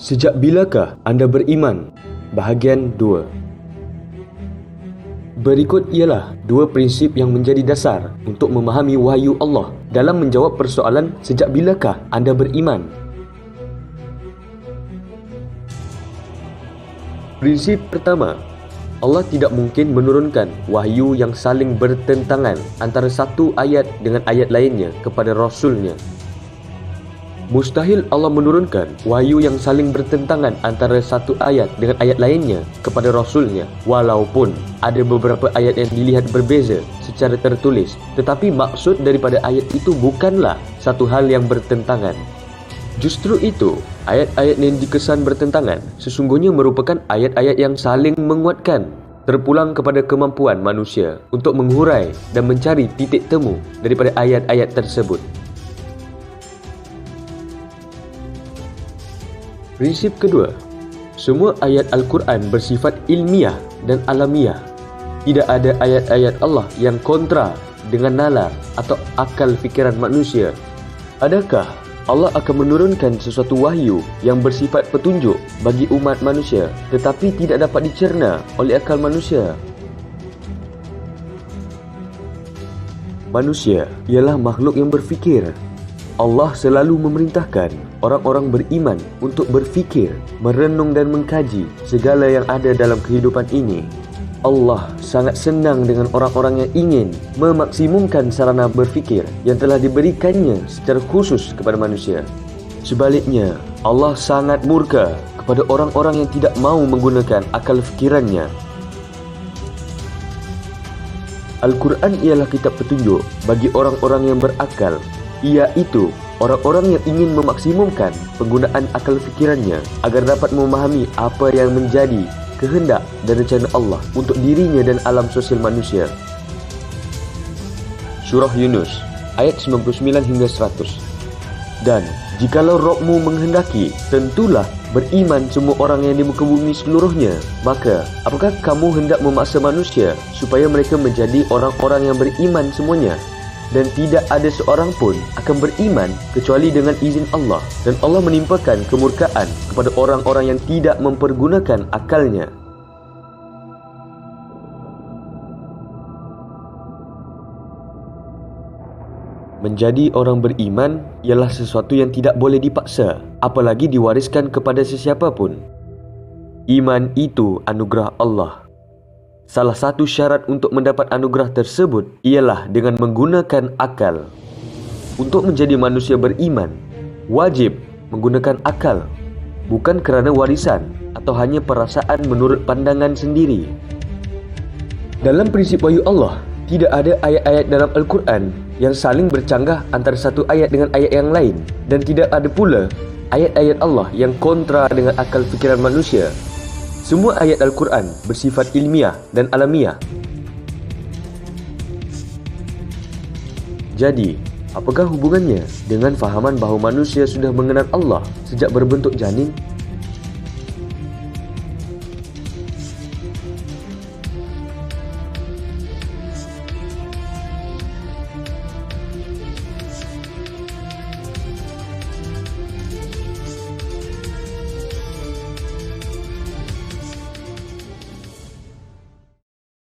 Sejak bilakah anda beriman? Bahagian 2. Berikut ialah dua prinsip yang menjadi dasar untuk memahami wahyu Allah dalam menjawab persoalan sejak bilakah anda beriman. Prinsip pertama, Allah tidak mungkin menurunkan wahyu yang saling bertentangan antara satu ayat dengan ayat lainnya kepada Rasul-Nya. Mustahil Allah menurunkan wahyu yang saling bertentangan antara satu ayat dengan ayat lainnya kepada Rasul-Nya, walaupun ada beberapa ayat yang dilihat berbeza secara tertulis, tetapi maksud daripada ayat itu bukanlah satu hal yang bertentangan. Justru itu, ayat-ayat yang dikesan bertentangan sesungguhnya merupakan ayat-ayat yang saling menguatkan, terpulang kepada kemampuan manusia untuk menghurai dan mencari titik temu daripada ayat-ayat tersebut. Prinsip kedua, semua ayat Al-Quran bersifat ilmiah dan alamiah. Tidak ada ayat-ayat Allah yang kontra dengan nalar atau akal fikiran manusia. Adakah Allah akan menurunkan sesuatu wahyu yang bersifat petunjuk bagi umat manusia tetapi tidak dapat dicerna oleh akal manusia? Manusia ialah makhluk yang berfikir. Allah selalu memerintahkan orang-orang beriman untuk berfikir, merenung dan mengkaji segala yang ada dalam kehidupan ini. Allah sangat senang dengan orang-orang yang ingin memaksimumkan sarana berfikir yang telah diberikannya secara khusus kepada manusia. Sebaliknya, Allah sangat murka kepada orang-orang yang tidak mahu menggunakan akal fikirannya. Al-Quran ialah kitab petunjuk bagi orang-orang yang berakal, iaitu orang-orang yang ingin memaksimumkan penggunaan akal fikirannya agar dapat memahami apa yang menjadi kehendak dan rencana Allah untuk dirinya dan alam sosial manusia. Surah Yunus ayat 99 hingga 100. Dan jikalau Rabbmu menghendaki, tentulah beriman semua orang yang di muka bumi seluruhnya. Maka apakah kamu hendak memaksa manusia supaya mereka menjadi orang-orang yang beriman semuanya? Dan tidak ada seorang pun akan beriman kecuali dengan izin Allah, dan Allah menimpakan kemurkaan kepada orang-orang yang tidak mempergunakan akalnya. Menjadi orang beriman ialah sesuatu yang tidak boleh dipaksa, apalagi diwariskan kepada sesiapa pun. Iman itu anugerah Allah. Salah satu syarat untuk mendapat anugerah tersebut ialah dengan menggunakan akal. Untuk menjadi manusia beriman, wajib menggunakan akal, bukan kerana warisan atau hanya perasaan menurut pandangan sendiri. Dalam prinsip wahyu Allah, tidak ada ayat-ayat dalam Al-Quran yang saling bercanggah antara satu ayat dengan ayat yang lain, dan tidak ada pula ayat-ayat Allah yang kontra dengan akal fikiran manusia. Semua ayat Al-Quran bersifat ilmiah dan alamiah. Jadi, apakah hubungannya dengan fahaman bahawa manusia sudah mengenal Allah sejak berbentuk janin?